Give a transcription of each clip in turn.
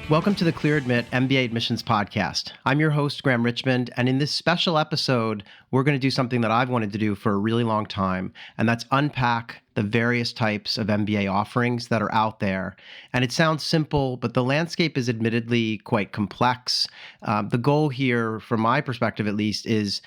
Welcome to the Clear Admit MBA Admissions Podcast. I'm your host, Graham Richmond, and in this special episode, we're going to do something that I've wanted to do for a really long time, and that's unpack the various types of MBA offerings that are out there. And it sounds simple, but the landscape is admittedly quite complex. The goal here, from my perspective at least, is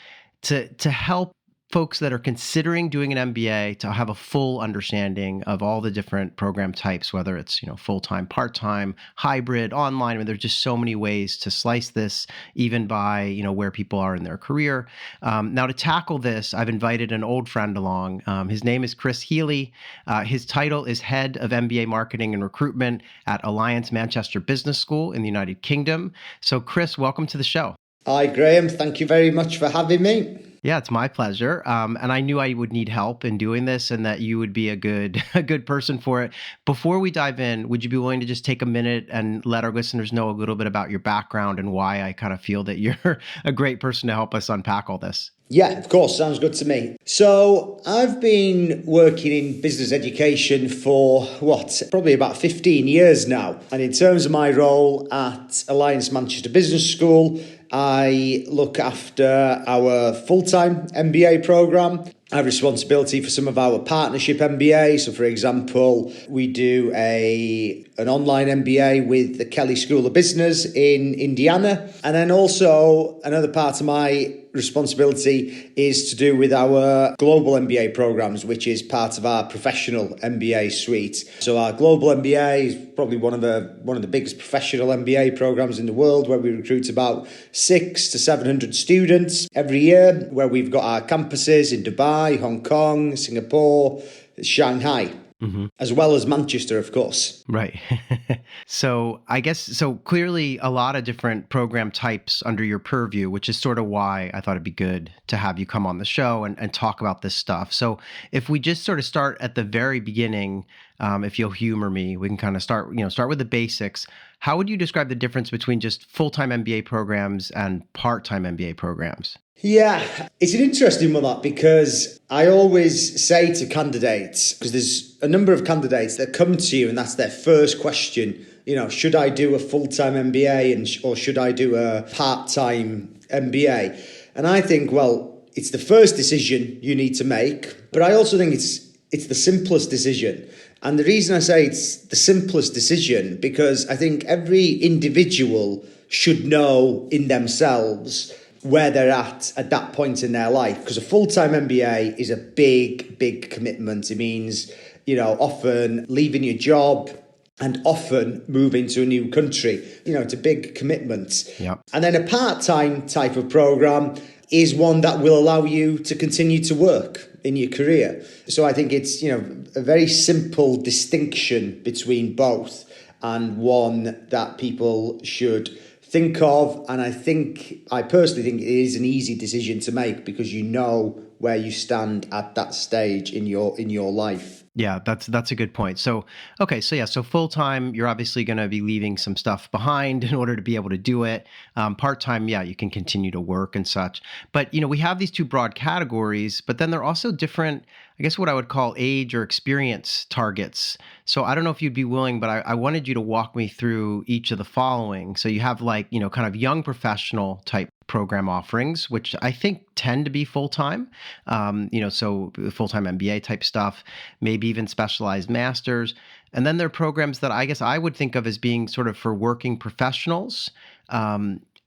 to help folks that are considering doing an MBA to have a full understanding of all the different program types, whether it's full-time, part-time, hybrid, online. I mean, there's just so many ways to slice this, even by where people are in their career. Now, to tackle this, I've invited an old friend along. His name is Chris Healey. His title is Head of MBA Marketing and Recruitment at Alliance Manchester Business School in the United Kingdom. So, Chris, welcome to the show. Hi, Graham. Thank you very much for having me. Yeah, it's my pleasure. And I knew I would need help in doing this and that you would be a good person for it. Before we dive in, would you be willing to just take a minute and let our listeners know a little bit about your background and why I kind of feel that you're a great person to help us unpack all this? Yeah, of course. Sounds good to me. So I've been working in business education for probably about 15 years now. And in terms of my role at Alliance Manchester Business School, I look after our full-time MBA program. I have responsibility for some of our partnership MBA. So, for example, we do an online MBA with the Kelley School of Business in Indiana. And then also another part of my responsibility is to do with our global MBA programs, which is part of our professional MBA suite. So our global MBA is probably one of the biggest professional MBA programs in the world, where we recruit about 600 to 700 students every year, where we've got our campuses in Dubai, Hong Kong, Singapore, Shanghai. Mm-hmm. As well as Manchester, of course. Right. So clearly a lot of different program types under your purview, which is sort of why I thought it'd be good to have you come on the show and talk about this stuff. So if we just sort of start at the very beginning, if you'll humor me, we can kind of start with the basics. How would you describe the difference between just full-time MBA programs and part-time MBA programs? Yeah, it's an interesting one, that, because I always say to candidates, because there's a number of candidates that come to you and that's their first question, should I do a full-time MBA or should I do a part-time MBA? And I think, well, it's the first decision you need to make, but I also think it's the simplest decision. And the reason I say it's the simplest decision, because I think every individual should know in themselves where they're at that point in their life. Because a full-time MBA is a big commitment. It means, often leaving your job and often moving to a new country. It's a big commitment. Yep. And then a part-time type of program is one that will allow you to continue to work in your career. So I think it's, a very simple distinction between both, and one that people should think of. And I personally think it is an easy decision to make, because you know where you stand at that stage in your life. Yeah, that's a good point. So full-time, you're obviously going to be leaving some stuff behind in order to be able to do it. Part-time, yeah, you can continue to work and such. But, we have these two broad categories, but then they're also different, I guess what I would call age or experience targets. So I don't know if you'd be willing, but I wanted you to walk me through each of the following. So you have kind of young professional type program offerings, which I think tend to be full-time, so full-time MBA type stuff, maybe even specialized masters. And then there are programs that I guess I would think of as being sort of for working professionals.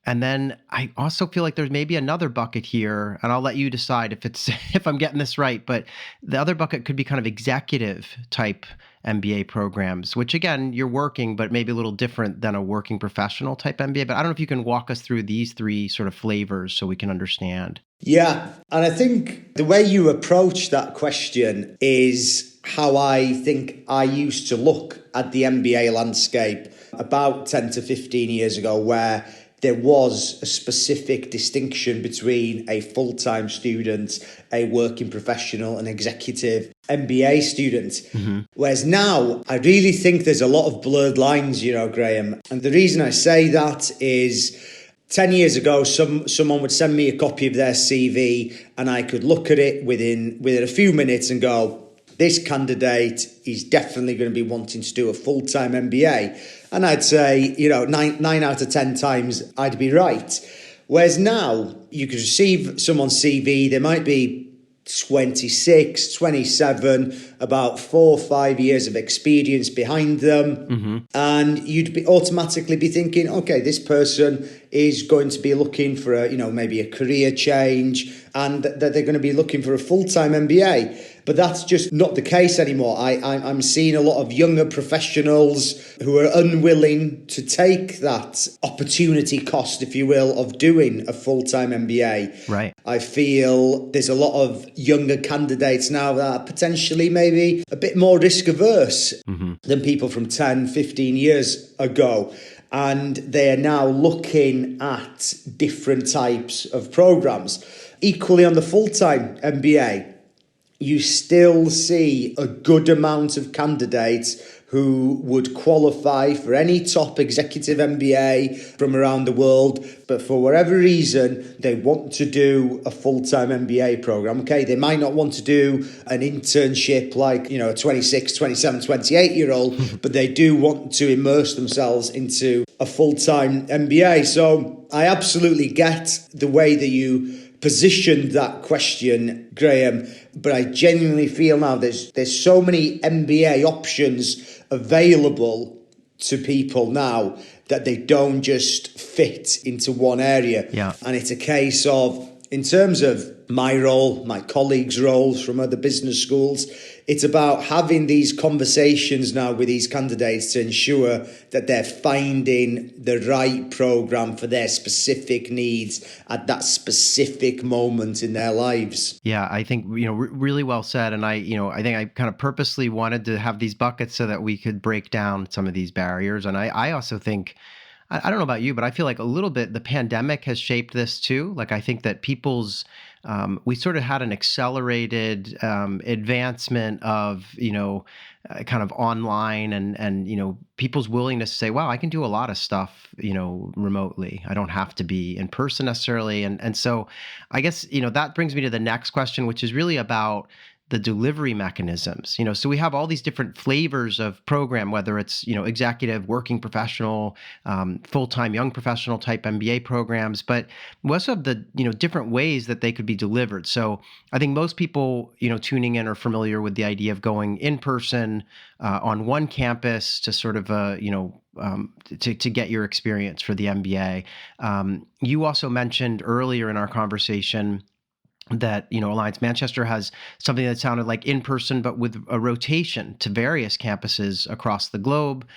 And then I also feel like there's maybe another bucket here, and I'll let you decide if I'm getting this right, but the other bucket could be kind of executive type MBA programs, which again, you're working, but maybe a little different than a working professional type MBA. But I don't know if you can walk us through these three sort of flavors so we can understand. Yeah, and I think the way you approach that question is how I think I used to look at the MBA landscape about 10 to 15 years ago, where there was a specific distinction between a full-time student, a working professional, an executive MBA student. Mm-hmm. Whereas now, I really think there's a lot of blurred lines, Graham. And the reason I say that is 10 years ago, someone would send me a copy of their CV and I could look at it within a few minutes and go, this candidate is definitely going to be wanting to do a full-time MBA. And I'd say, nine out of 10 times I'd be right. Whereas now you could receive someone's CV, they might be 26, 27, about 4 or 5 years of experience behind them. And you'd be automatically be thinking, okay, this person is going to be looking for maybe a career change, and that they're going to be looking for a full-time MBA. But that's just not the case anymore. I'm seeing a lot of younger professionals who are unwilling to take that opportunity cost, if you will, of doing a full-time MBA. Right. I feel there's a lot of younger candidates now that are potentially maybe a bit more risk averse than people from 10, 15 years ago. And they are now looking at different types of programs. Equally on the full-time MBA, you still see a good amount of candidates who would qualify for any top executive MBA from around the world, but for whatever reason, they want to do a full-time MBA program. Okay, they might not want to do an internship like, a 26, 27, 28-year-old, but they do want to immerse themselves into a full-time MBA. So I absolutely get the way that you positioned that question, Graham, but I genuinely feel now there's so many MBA options available to people now that they don't just fit into one area. Yeah. And it's a case of, in terms of my role, my colleagues' roles from other business schools, it's about having these conversations now with these candidates to ensure that they're finding the right program for their specific needs at that specific moment in their lives. Yeah, I think, really well said. And I think I kind of purposely wanted to have these buckets so that we could break down some of these barriers. And I also think, I don't know about you, but I feel like a little bit the pandemic has shaped this too. Like I think that we sort of had an accelerated advancement of, kind of online and people's willingness to say, wow, I can do a lot of stuff, remotely. I don't have to be in person necessarily. And so I guess, that brings me to the next question, which is really about the delivery mechanisms. So we have all these different flavors of program, whether it's, executive, working professional, full-time young professional type MBA programs, but we also have the, different ways that they could be delivered. So I think most people, tuning in are familiar with the idea of going in person on one campus to sort of, to get your experience for the MBA. You also mentioned earlier in our conversation that, Alliance Manchester has something that sounded like in person, but with a rotation to various campuses across the globe.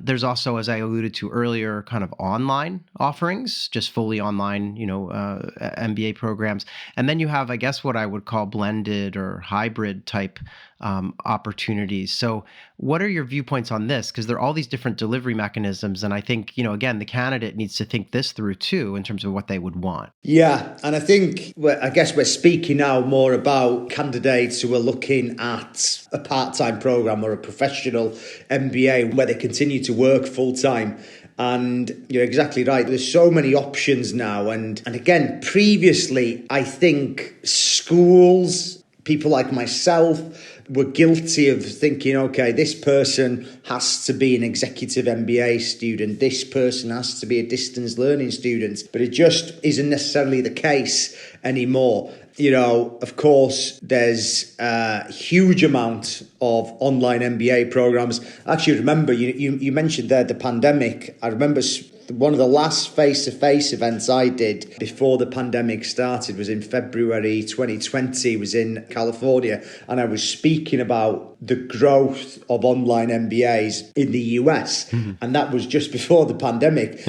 There's also, as I alluded to earlier, kind of online offerings, just fully online, MBA programs. And then you have, I guess, what I would call blended or hybrid type opportunities. So what are your viewpoints on this? Because there are all these different delivery mechanisms. And I think, again, the candidate needs to think this through too, in terms of what they would want. Yeah. And I think, I guess we're speaking now more about candidates who are looking at a part-time program or a professional MBA where they continue to work full-time. And you're exactly right. There's so many options now. And again, previously, I think schools, people like myself, were guilty of thinking, okay, this person has to be an executive MBA student. This person has to be a distance learning student. But it just isn't necessarily the case anymore. Of course, there's a huge amount of online MBA programs. Actually, remember, you mentioned there the pandemic. I remember one of the last face-to-face events I did before the pandemic started was in February 2020, was in California, and I was speaking about the growth of online MBAs in the US, and that was just before the pandemic.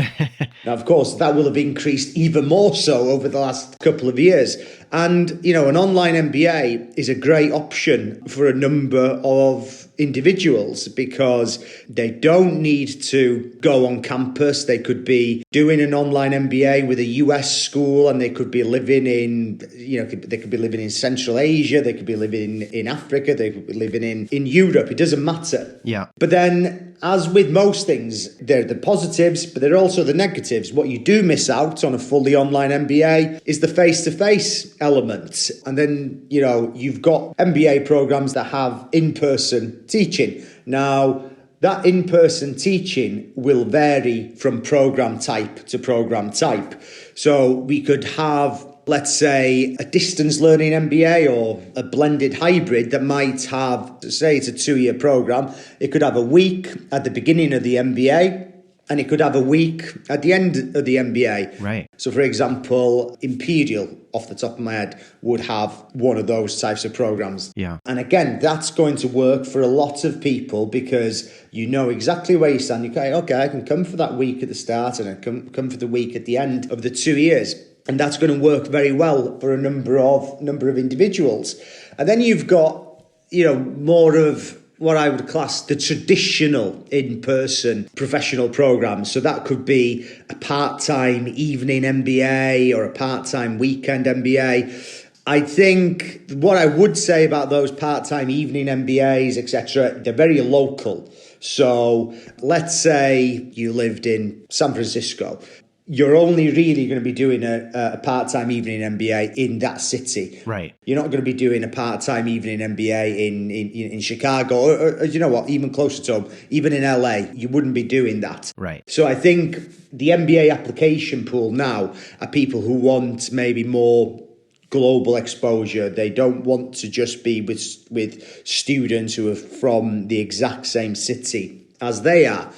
Now, of course, that will have increased even more so over the last couple of years. And, an online MBA is a great option for a number of individuals because they don't need to go on campus. They could be doing an online MBA with a US school, and they could be living in, they could be living in Central Asia. They could be living in Africa. They could be living in Europe. It doesn't matter. Yeah. But then, as with most things, there are the positives, but there are also the negatives. What you do miss out on a fully online MBA is the face-to-face element. And then, you've got MBA programs that have in-person teaching. Now, That in-person teaching will vary from program type to program type. So we could have, let's say, a distance learning MBA or a blended hybrid that might have, say it's a 2-year program. It could have a week at the beginning of the MBA, and it could have a week at the end of the MBA. Right. So, for example, Imperial, off the top of my head, would have one of those types of programs. Yeah. And again, that's going to work for a lot of people because you know exactly where you stand. You go, okay, I can come for that week at the start and I can come for the week at the end of the 2 years. And that's going to work very well for a number of individuals. And then you've got, more of what I would class the traditional in-person professional programs. So that could be a part-time evening MBA or a part-time weekend MBA. I think what I would say about those part-time evening MBAs, etc., they're very local. So let's say you lived in San Francisco. You're only really going to be doing a part-time evening MBA in that city. Right. You're not going to be doing a part-time evening MBA in Chicago or you know what, even closer to home, even in LA. You wouldn't be doing that. Right. So I think the MBA application pool now are people who want maybe more global exposure. They don't want to just be with students who are from the exact same city as they are.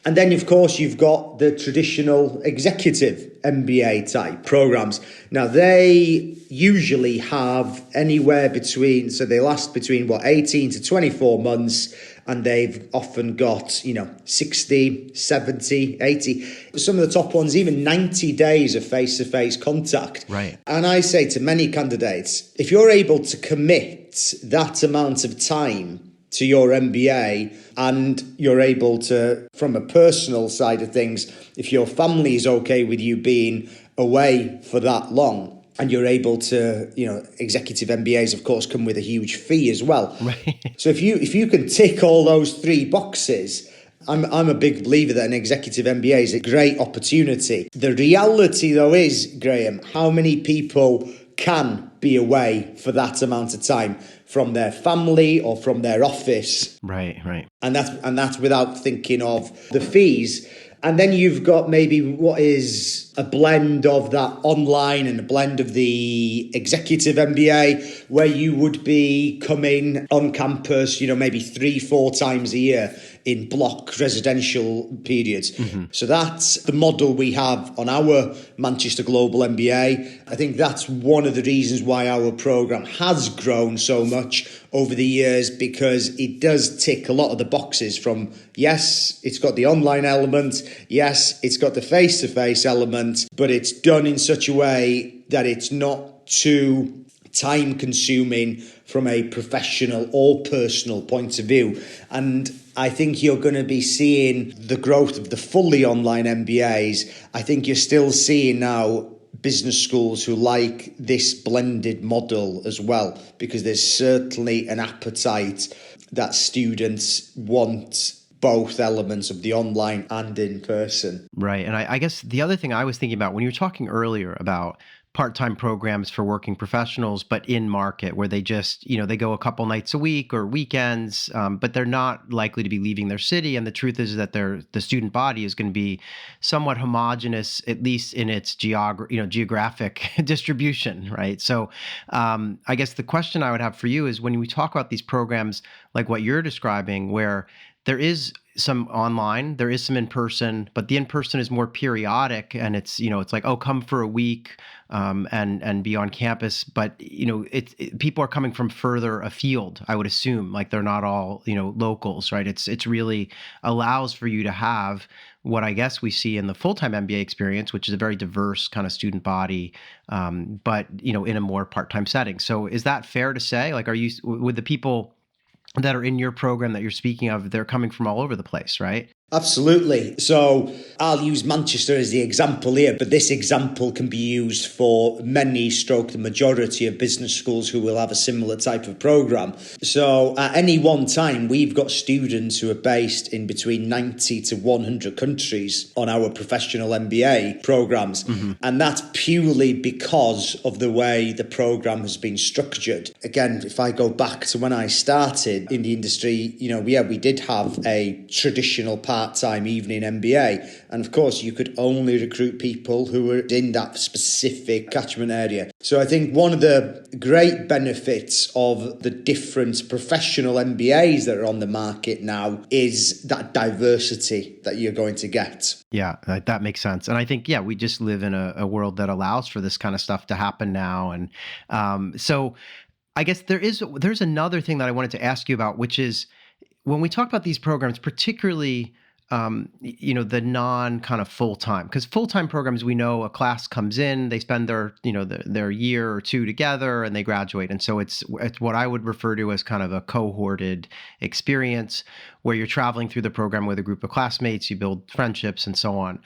And then, of course, you've got the traditional executive MBA type programs. Now, they usually have anywhere between, so they last between 18 to 24 months, and they've often got, 60, 70, 80, some of the top ones, even 90 days of face-to-face contact. Right. And I say to many candidates, if you're able to commit that amount of time to your MBA and you're able to, from a personal side of things, if your family is okay with you being away for that long and you're able to, executive MBAs, of course, come with a huge fee as well. Right. So if you can tick all those 3 boxes, I'm a big believer that an executive MBA is a great opportunity. The reality, though, is, Graham, how many people can be away for that amount of time from their family or from their office. Right. And that's without thinking of the fees. And then you've got maybe what is a blend of that online and a blend of the executive MBA, where you would be coming on campus, maybe 3-4 times a year in block residential periods. Mm-hmm. So that's the model we have on our Manchester Global MBA. I think that's one of the reasons why our program has grown so much over the years, because it does tick a lot of the boxes from, yes, it's got the online element, yes, it's got the face-to-face element, but it's done in such a way that it's not too time-consuming from a professional or personal point of view. And I think you're going to be seeing the growth of the fully online MBAs. I think you're still seeing now business schools who like this blended model as well, because there's certainly an appetite that students want both elements of the online and in person. Right. And I guess the other thing I was thinking about when you were talking earlier about part-time programs for working professionals, but in market, where they just, they go a couple nights a week or weekends, but they're not likely to be leaving their city. And the truth is that the student body is going to be somewhat homogenous, at least in its geographic distribution, right? So I guess the question I would have for you is, when we talk about these programs like what you're describing, where there is some online, there is some in person, but the in person is more periodic, and it's it's like, oh, come for a week and be on campus. But people are coming from further afield, I would assume. Like, they're not all locals, right? It's really allows for you to have what I guess we see in the full-time MBA experience, which is a very diverse kind of student body, but in a more part-time setting. So is that fair to say? Like, with the people that are in your program that you're speaking of, they're coming from all over the place, right? Absolutely. So I'll use Manchester as the example here, but this example can be used for the majority of business schools who will have a similar type of program. So at any one time, we've got students who are based in between 90 to 100 countries on our professional MBA programs. Mm-hmm. And that's purely because of the way the program has been structured. Again, if I go back to when I started in the industry, we did have a traditional part-time evening MBA. And of course, you could only recruit people who were in that specific catchment area. So I think one of the great benefits of the different professional MBAs that are on the market now is that diversity that you're going to get. Yeah, that makes sense. And I think, we just live in a world that allows for this kind of stuff to happen now. And so I guess there's another thing that I wanted to ask you about, which is when we talk about these programs, particularly the non kind of full-time, because full-time programs, we know a class comes in, they spend their year or two together and they graduate. And so it's what I would refer to as kind of a cohorted experience where you're traveling through the program with a group of classmates, you build friendships and so on.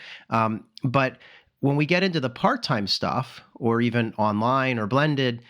But when we get into the part-time stuff or even online or blended,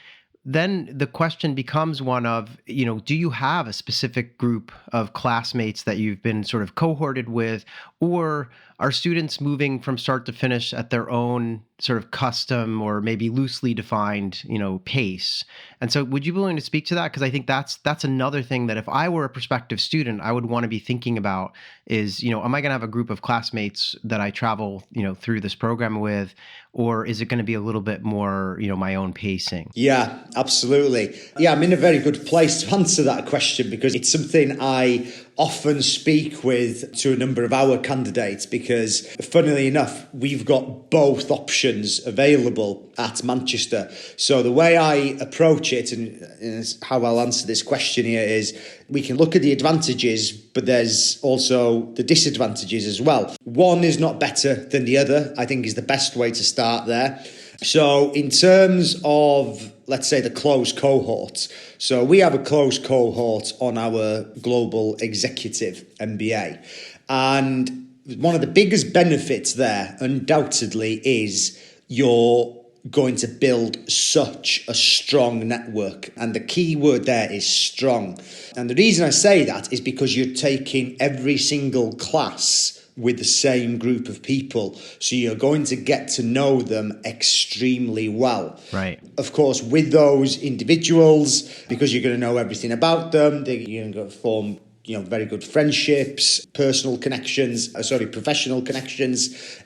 then the question becomes one of, do you have a specific group of classmates that you've been sort of cohorted with, or are students moving from start to finish at their own sort of custom or maybe loosely defined, pace? And so would you be willing to speak to that? Because I think that's another thing that if I were a prospective student, I would want to be thinking about is, am I going to have a group of classmates that I travel, through this program with, or is it going to be a little bit more, my own pacing? Yeah, absolutely. Yeah, I'm in a very good place to answer that question because it's something I often speak with to a number of our candidates because, funnily enough, we've got both options available at Manchester. So the way I approach it and how I'll answer this question here is we can look at the advantages, but there's also the disadvantages as well. One is not better than the other, I think is the best way to start there. So in terms of, let's say, the closed cohort, so we have a closed cohort on our global executive MBA. And one of the biggest benefits there, undoubtedly, is you're going to build such a strong network. And the key word there is strong. And the reason I say that is because you're taking every single class with the same group of people. So you're going to get to know them extremely well. Right. Of course, with those individuals, because you're going to know everything about them, you're going to form very good friendships, professional connections,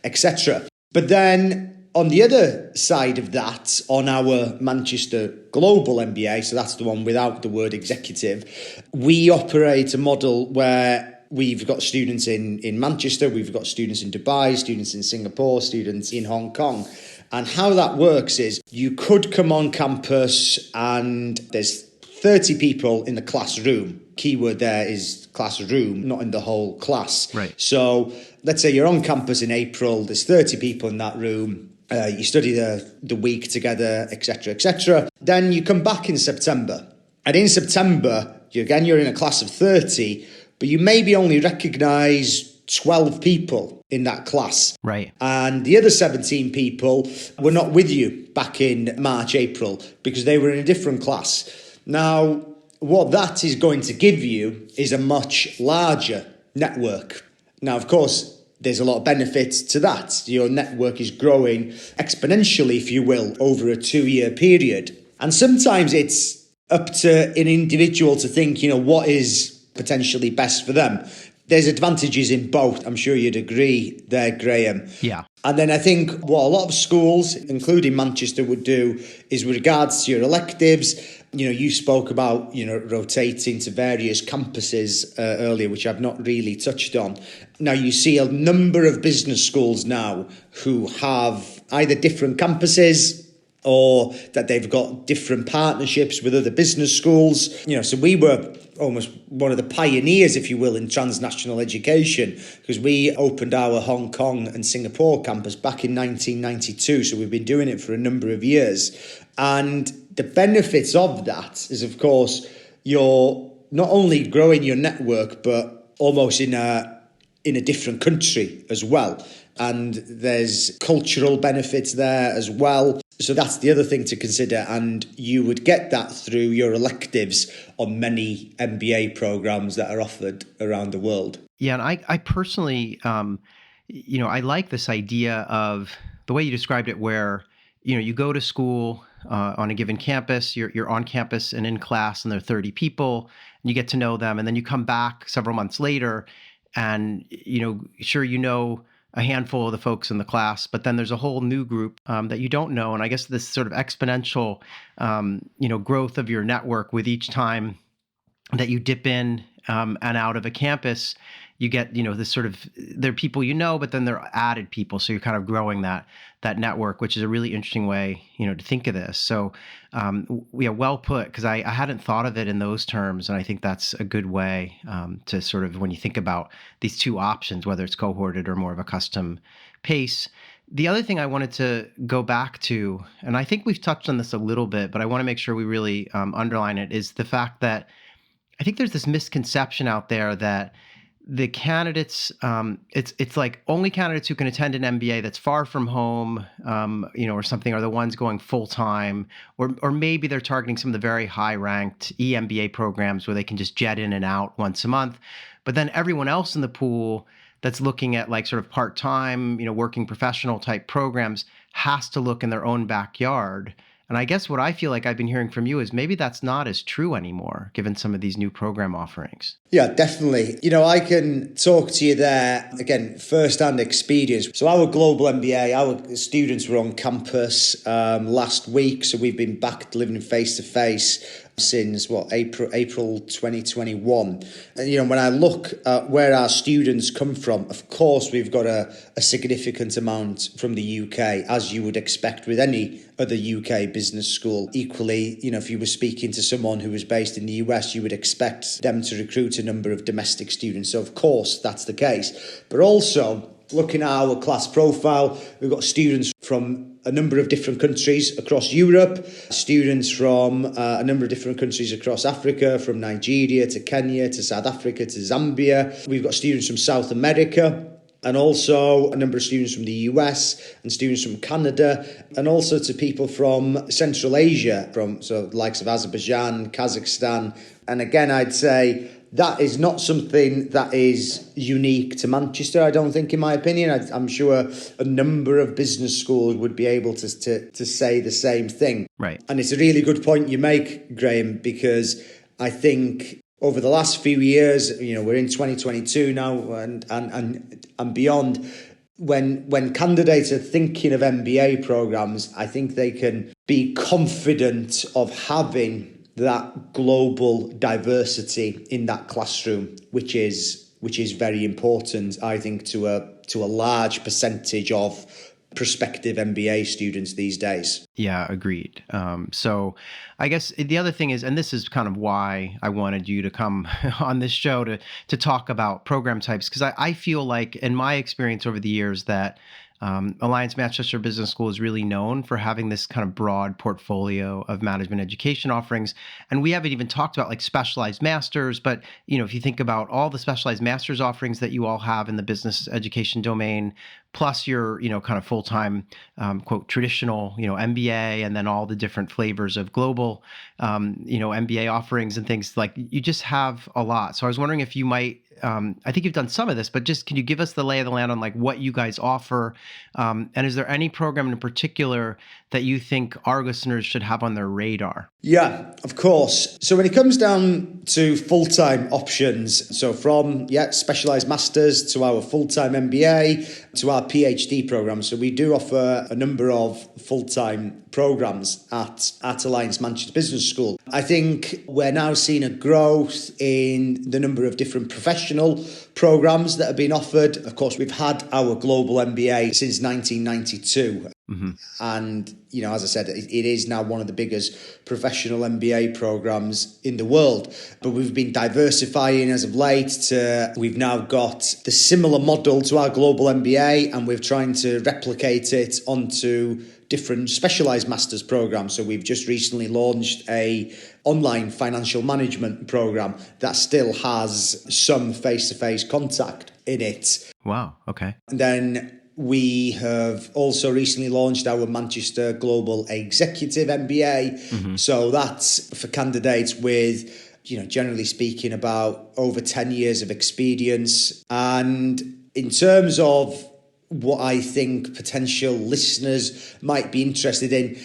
etc. But then on the other side of that, on our Manchester Global MBA, so that's the one without the word executive, we operate a model where we've got students in Manchester, we've got students in Dubai, students in Singapore, students in Hong Kong. And how that works is you could come on campus and there's 30 people in the classroom. Keyword there is classroom, not in the whole class. Right. So let's say you're on campus in April, there's 30 people in that room. You study the week together, etc., etc. Then you come back in September. And in September, you're in a class of 30, but you maybe only recognise 12 people in that class. Right. And the other 17 people were not with you back in March, April, because they were in a different class. Now, what that is going to give you is a much larger network. Now, of course, there's a lot of benefits to that. Your network is growing exponentially, if you will, over a 2-year period. And sometimes it's up to an individual to think, what is potentially best for them. There's advantages in both. I'm sure you'd agree there, Graham. Yeah. And then I think what a lot of schools, including Manchester, would do is with regards to your electives, you spoke about, rotating to various campuses earlier, which I've not really touched on. Now, you see a number of business schools now who have either different campuses or that they've got different partnerships with other business schools. So we were almost one of the pioneers, if you will, in transnational education, because we opened our Hong Kong and Singapore campus back in 1992. So we've been doing it for a number of years. And the benefits of that is, of course, you're not only growing your network, but almost in a in a different country as well. And there's cultural benefits there as well. So that's the other thing to consider. And you would get that through your electives on many MBA programs that are offered around the world. Yeah, and I personally, I like this idea of the way you described it, where you go to school on a given campus, you're on campus and in class, and there are 30 people, and you get to know them, and then you come back several months later, and sure, a handful of the folks in the class, but then there's a whole new group that you don't know, and I guess this sort of exponential, growth of your network with each time that you dip in and out of a campus, you get, this sort of, they're people but then they're added people. So you're kind of growing that network, which is a really interesting way, to think of this. So well put, because I hadn't thought of it in those terms. And I think that's a good way to sort of, when you think about these two options, whether it's cohorted or more of a custom pace. The other thing I wanted to go back to, and I think we've touched on this a little bit, but I want to make sure we really underline it, is the fact that I think there's this misconception out there that the candidates, it's like only candidates who can attend an MBA that's far from home, or something, are the ones going full time, or maybe they're targeting some of the very high ranked EMBA programs where they can just jet in and out once a month. But then everyone else in the pool that's looking at like sort of part time, working professional type programs has to look in their own backyard. And I guess what I feel like I've been hearing from you is maybe that's not as true anymore, given some of these new program offerings. Yeah, definitely. I can talk to you there, again, first-hand experience. So our global MBA, our students were on campus last week. So we've been back delivering face-to-face since April 2021. And when I look at where our students come from, of course we've got a significant amount from the UK, as you would expect with any other UK business school. Equally, if you were speaking to someone who was based in the US, you would expect them to recruit a number of domestic students. So of course that's the case. But also, looking at our class profile, we've got students from a number of different countries across Europe, students from a number of different countries across Africa, from Nigeria to Kenya to South Africa to Zambia. We've got students from South America, and also a number of students from the US and students from Canada, and also to people from Central Asia, from the likes of Azerbaijan, Kazakhstan. And again, I'd say that is not something that is unique to Manchester, I don't think, in my opinion. I'm sure a number of business schools would be able to say the same thing. Right. And it's a really good point you make, Graham, because I think over the last few years, we're in 2022 now and beyond, when candidates are thinking of MBA programs, I think they can be confident of having that global diversity in that classroom, which is very important, I think, to a large percentage of prospective MBA students these days. Yeah, agreed. So I guess the other thing is, and this is kind of why I wanted you to come on this show to talk about program types, because I feel like in my experience over the years that Alliance Manchester Business School is really known for having this kind of broad portfolio of management education offerings. And we haven't even talked about like specialized masters, but if you think about all the specialized masters offerings that you all have in the business education domain, plus your, kind of full-time, quote, traditional, MBA, and then all the different flavors of global, MBA offerings and things, like you just have a lot. So I was wondering if you might, I think you've done some of this, but just can you give us the lay of the land on like what you guys offer? And is there any program in particular that you think our listeners should have on their radar? Yeah, of course. So when it comes down to full-time options, so from specialized masters to our full-time MBA to our PhD program, so we do offer a number of full-time programs at Alliance Manchester Business School. I think we're now seeing a growth in the number of different professional programs that have been offered. Of course, we've had our global MBA since 1992. Mm-hmm. And, as I said, it is now one of the biggest professional MBA programs in the world. But we've been diversifying as of late. We've now got the similar model to our global MBA, and we're trying to replicate it onto different specialized master's programs. So we've just recently launched a online financial management program that still has some face-to-face contact. in it. Wow. Okay. And then we have also recently launched our Manchester Global Executive MBA. So that's for candidates with, generally speaking, about over 10 years of experience. And in terms of what I think potential listeners might be interested in,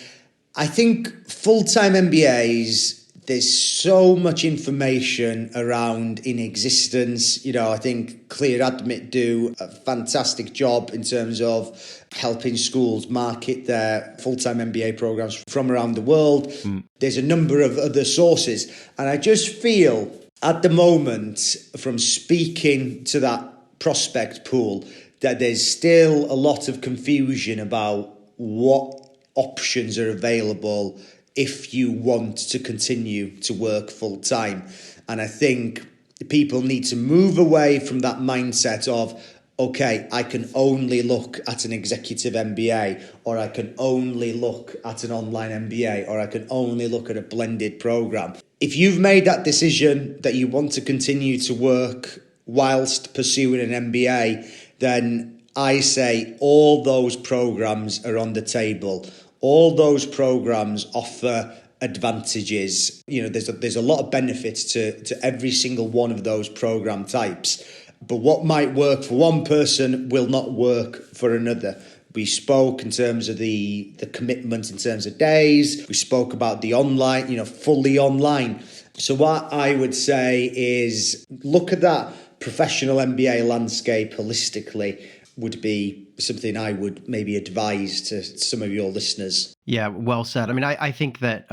I think full-time MBAs, there's so much information around in existence. I think Clear Admit do a fantastic job in terms of helping schools market their full-time MBA programs from around the world. There's a number of other sources. And I just feel at the moment, from speaking to that prospect pool, that there's still a lot of confusion about what options are available if you want to continue to work full time. And I think people need to move away from that mindset of, okay, I can only look at an executive MBA, or I can only look at an online MBA, or I can only look at a blended program. If you've made that decision that you want to continue to work whilst pursuing an MBA, then I say all those programs are on the table. All those programs offer advantages. There's a lot of benefits to every single one of those program types. But what might work for one person will not work for another. We spoke in terms of the commitment in terms of days. We spoke about the online, fully online. So what I would say is look at that professional MBA landscape holistically would be something I would maybe advise to some of your listeners. Yeah, well said. I mean, I think that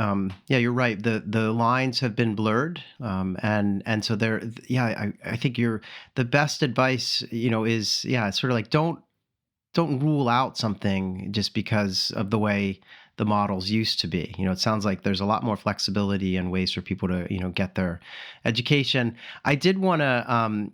you're right. The lines have been blurred, and so there. Yeah, I think the best advice, is sort of like don't rule out something just because of the way the models used to be. It sounds like there's a lot more flexibility and ways for people to, get their education. I did want to,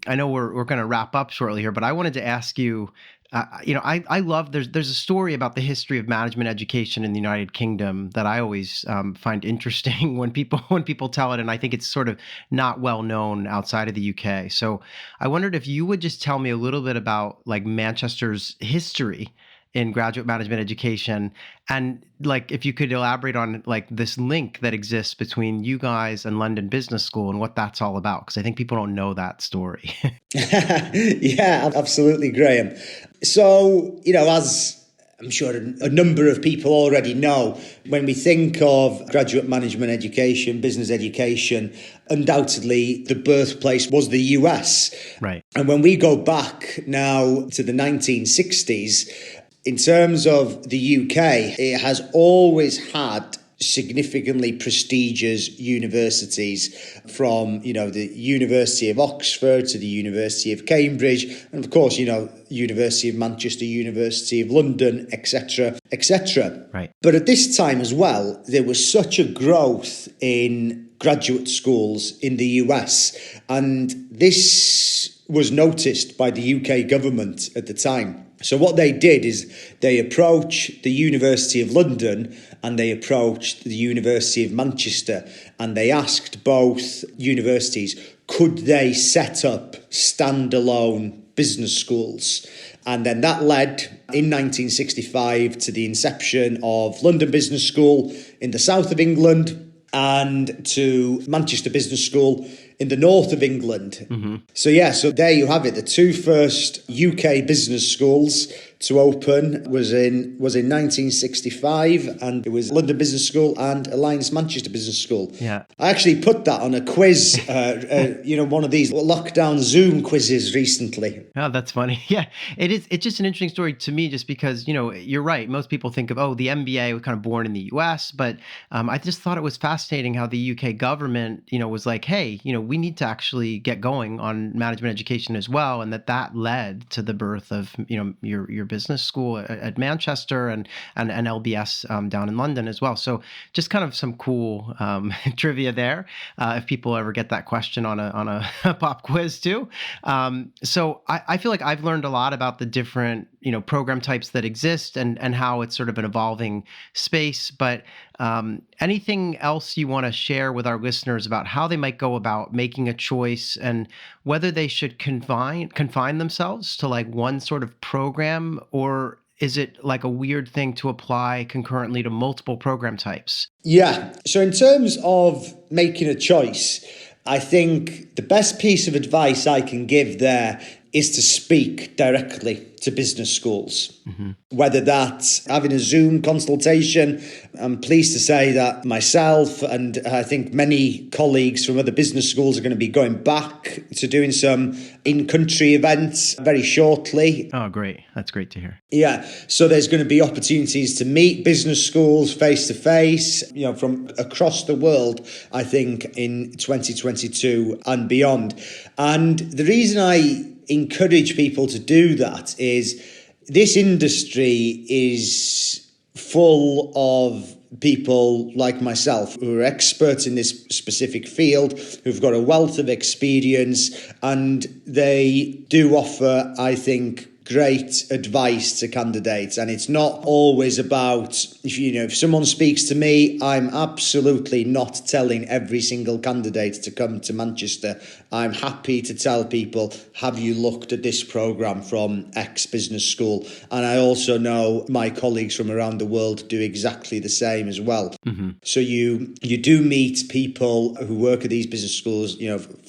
I know we're going to wrap up shortly here, but I wanted to ask you, I love, there's a story about the history of management education in the United Kingdom that I always find interesting when people tell it. And I think it's sort of not well known outside of the UK. So I wondered if you would just tell me a little bit about like Manchester's history in graduate management education, and like if you could elaborate on like this link that exists between you guys and London Business School and what that's all about, because I think people don't know that story. Yeah, absolutely, Graham. So, as I'm sure a number of people already know, when we think of graduate management education, business education, undoubtedly the birthplace was the US. Right. And when we go back now to the 1960s, in terms of the UK, it has always had significantly prestigious universities, from, the University of Oxford to the University of Cambridge, and of course, University of Manchester, University of London, etc., etc. Right. But at this time as well, there was such a growth in graduate schools in the US, and this was noticed by the UK government at the time. So what they did is they approached the University of London and they approached the University of Manchester, and they asked both universities, could they set up standalone business schools? And then that led in 1965 to the inception of London Business School in the south of England and to Manchester Business School in the north of England. Mm-hmm. So there you have it. The two first UK business schools to open was in 1965, and it was London Business School and Alliance Manchester Business School. Yeah, I actually put that on a quiz, one of these lockdown Zoom quizzes recently. Oh, that's funny. Yeah, it is. It's just an interesting story to me, just because you're right. Most people think of the MBA was kind of born in the US, but I just thought it was fascinating how the UK government was like, hey, we need to actually get going on management education as well, and that led to the birth of your business school at Manchester and LBS down in London as well. So just kind of some cool trivia there, if people ever get that question on a pop quiz too. So I feel like I've learned a lot about the different program types that exist and how it's sort of an evolving space. But anything else you want to share with our listeners about how they might go about making a choice and whether they should confine themselves to like one sort of program, or is it like a weird thing to apply concurrently to multiple program types? Yeah. So in terms of making a choice, I think the best piece of advice I can give there is to speak directly to business schools. Whether that's having a Zoom consultation. I'm pleased to say that myself and I think many colleagues from other business schools are going to be going back to doing some in-country events very shortly. Oh, great. That's great to hear. Yeah. So there's going to be opportunities to meet business schools face to face, from across the world, I think, in 2022 and beyond. And the reason I encourage people to do that is this industry is full of people like myself who are experts in this specific field, who've got a wealth of experience, and they do offer, I think, great advice to candidates. And it's not always about, if someone speaks to me, I'm absolutely not telling every single candidate to come to Manchester. I'm happy to tell people, have you looked at this programme from X business school? And I also know my colleagues from around the world do exactly the same as well. So you do meet people who work at these business schools,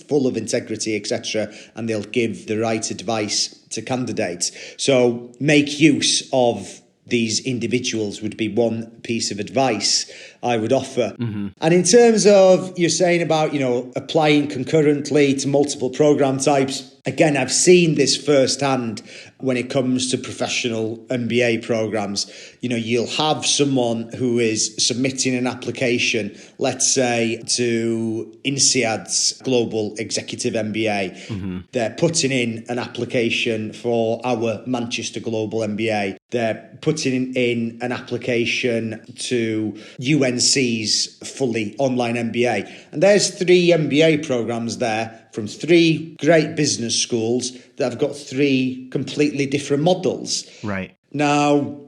full of integrity, etc., and they'll give the right advice to candidates. So make use of these individuals would be one piece of advice I would offer. And in terms of you're saying about, applying concurrently to multiple program types, again, I've seen this firsthand when it comes to professional MBA programs. You'll have someone who is submitting an application, let's say, to INSEAD's Global Executive MBA. They're putting in an application for our Manchester Global MBA. They're putting in an application to UNC's fully online MBA. And there's 3 MBA programs there from 3 great business schools that have got 3 completely different models. Right. Now,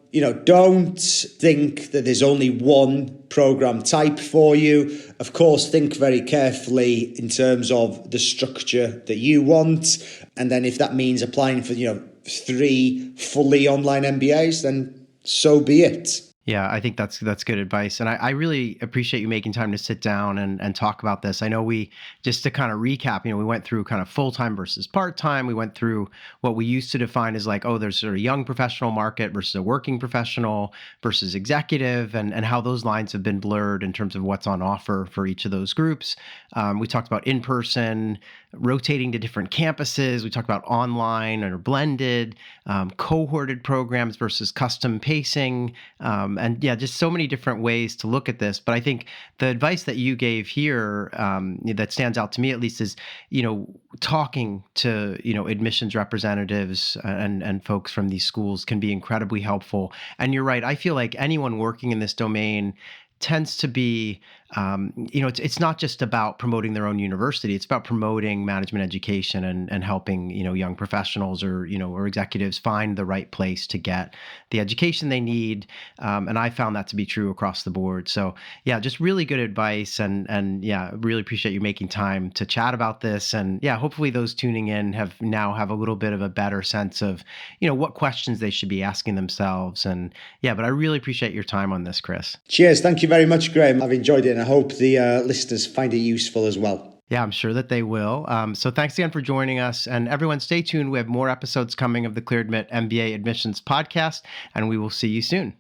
don't think that there's only one program type for you. Of course, think very carefully in terms of the structure that you want. And then if that means applying for, 3 fully online MBAs, then so be it. Yeah, I think that's good advice. And I really appreciate you making time to sit down and talk about this. I know just to kind of recap, we went through kind of full-time versus part-time. We went through what we used to define as like, there's sort of young professional market versus a working professional versus executive, and how those lines have been blurred in terms of what's on offer for each of those groups. We talked about in-person, rotating to different campuses. We talked about online or blended, cohorted programs versus custom pacing. And yeah, just so many different ways to look at this. But I think the advice that you gave here that stands out to me at least is, talking to, admissions representatives and folks from these schools can be incredibly helpful. And you're right. I feel like anyone working in this domain tends to be, it's not just about promoting their own university. It's about promoting management education and helping, young professionals or executives find the right place to get the education they need. And I found that to be true across the board. So yeah, just really good advice. And yeah, really appreciate you making time to chat about this. And yeah, hopefully those tuning in have a little bit of a better sense of, what questions they should be asking themselves. And yeah, but I really appreciate your time on this, Chris. Cheers. Thank you very much, Graham. I've enjoyed it, and I hope the listeners find it useful as well. Yeah, I'm sure that they will. So thanks again for joining us. And everyone, stay tuned. We have more episodes coming of the Clear Admit MBA Admissions podcast, and we will see you soon.